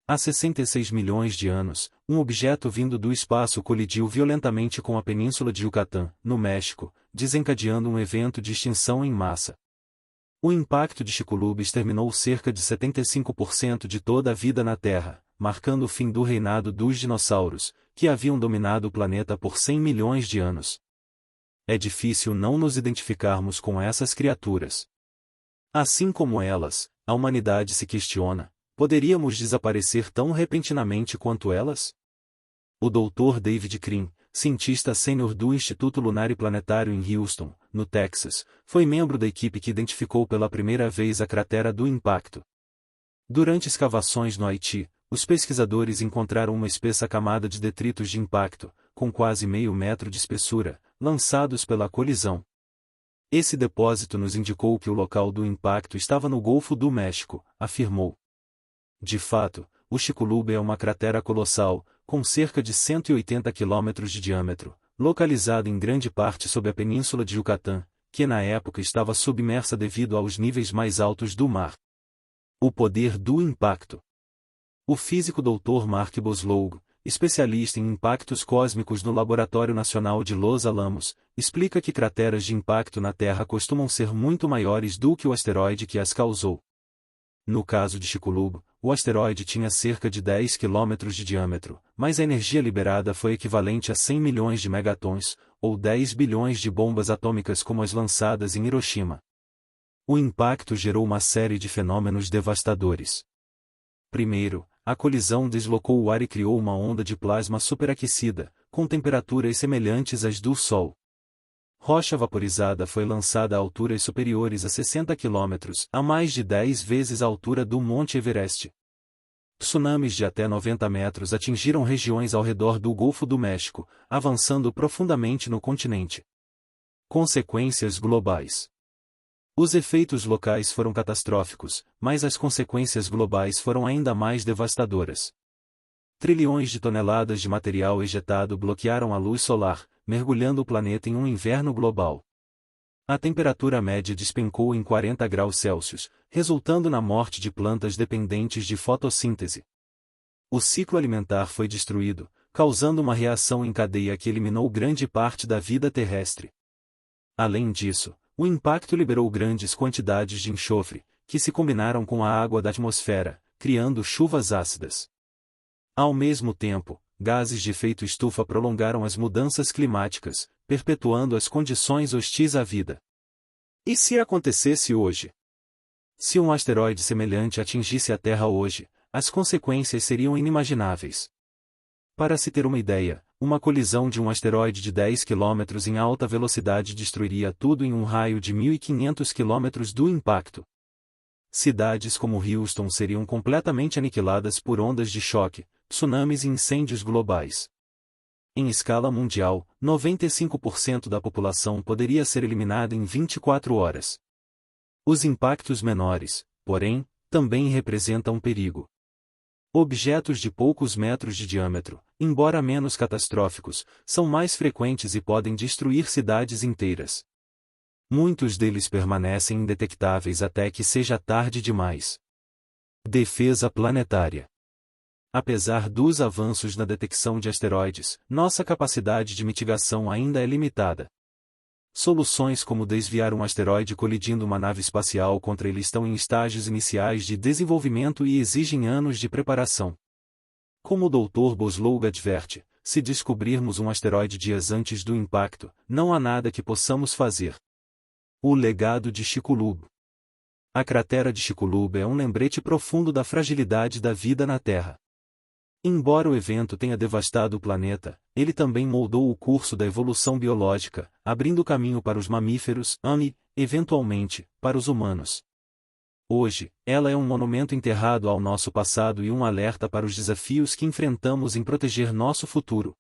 Há 66 milhões de anos, um objeto vindo do espaço colidiu violentamente com a península de Yucatán, no México, desencadeando um evento de extinção em massa. O impacto de Chicxulub exterminou cerca de 75% de toda a vida na Terra, marcando o fim do reinado dos dinossauros, que haviam dominado o planeta por 100 milhões de anos. É difícil não nos identificarmos com essas criaturas. Assim como elas, a humanidade se questiona: poderíamos desaparecer tão repentinamente quanto elas? O Dr. David Crane, cientista sênior do Instituto Lunar e Planetário em Houston, no Texas, foi membro da equipe que identificou pela primeira vez a cratera do impacto. Durante escavações no Haiti, os pesquisadores encontraram uma espessa camada de detritos de impacto, com quase meio metro de espessura, lançados pela colisão. Esse depósito nos indicou que o local do impacto estava no Golfo do México, afirmou. De fato, o Chicxulub é uma cratera colossal, com cerca de 180 quilômetros de diâmetro, localizada em grande parte sob a península de Yucatán, que na época estava submersa devido aos níveis mais altos do mar. O poder do impacto. O físico Dr. Mark Boslough, especialista em impactos cósmicos no Laboratório Nacional de Los Alamos, explica que crateras de impacto na Terra costumam ser muito maiores do que o asteroide que as causou. No caso de Chicxulub, o asteroide tinha cerca de 10 km de diâmetro, mas a energia liberada foi equivalente a 100 milhões de megatons, ou 10 bilhões de bombas atômicas como as lançadas em Hiroshima. O impacto gerou uma série de fenômenos devastadores. Primeiro, a colisão deslocou o ar e criou uma onda de plasma superaquecida, com temperaturas semelhantes às do Sol. Rocha vaporizada foi lançada a alturas superiores a 60 km, a mais de 10 vezes a altura do Monte Everest. Tsunamis de até 90 metros atingiram regiões ao redor do Golfo do México, avançando profundamente no continente. Consequências globais. Os efeitos locais foram catastróficos, mas as consequências globais foram ainda mais devastadoras. Trilhões de toneladas de material ejetado bloquearam a luz solar, mergulhando o planeta em um inverno global. A temperatura média despencou em 40 graus Celsius, resultando na morte de plantas dependentes de fotossíntese. O ciclo alimentar foi destruído, causando uma reação em cadeia que eliminou grande parte da vida terrestre. Além disso, o impacto liberou grandes quantidades de enxofre, que se combinaram com a água da atmosfera, criando chuvas ácidas. Ao mesmo tempo, gases de efeito estufa prolongaram as mudanças climáticas, perpetuando as condições hostis à vida. E se acontecesse hoje? Se um asteroide semelhante atingisse a Terra hoje, as consequências seriam inimagináveis. Para se ter uma ideia, uma colisão de um asteroide de 10 km em alta velocidade destruiria tudo em um raio de 1.500 km do impacto. Cidades como Houston seriam completamente aniquiladas por ondas de choque, tsunamis e incêndios globais. Em escala mundial, 95% da população poderia ser eliminada em 24 horas. Os impactos menores, porém, também representam perigo. Objetos de poucos metros de diâmetro, embora menos catastróficos, são mais frequentes e podem destruir cidades inteiras. Muitos deles permanecem indetectáveis até que seja tarde demais. Defesa planetária. Apesar dos avanços na detecção de asteroides, nossa capacidade de mitigação ainda é limitada. Soluções como desviar um asteroide colidindo uma nave espacial contra ele estão em estágios iniciais de desenvolvimento e exigem anos de preparação. Como o Dr. Boslough adverte, se descobrirmos um asteroide dias antes do impacto, não há nada que possamos fazer. O legado de Chicxulub. A cratera de Chicxulub é um lembrete profundo da fragilidade da vida na Terra. Embora o evento tenha devastado o planeta, ele também moldou o curso da evolução biológica, abrindo caminho para os mamíferos e, eventualmente, para os humanos. Hoje, ela é um monumento enterrado ao nosso passado e um alerta para os desafios que enfrentamos em proteger nosso futuro.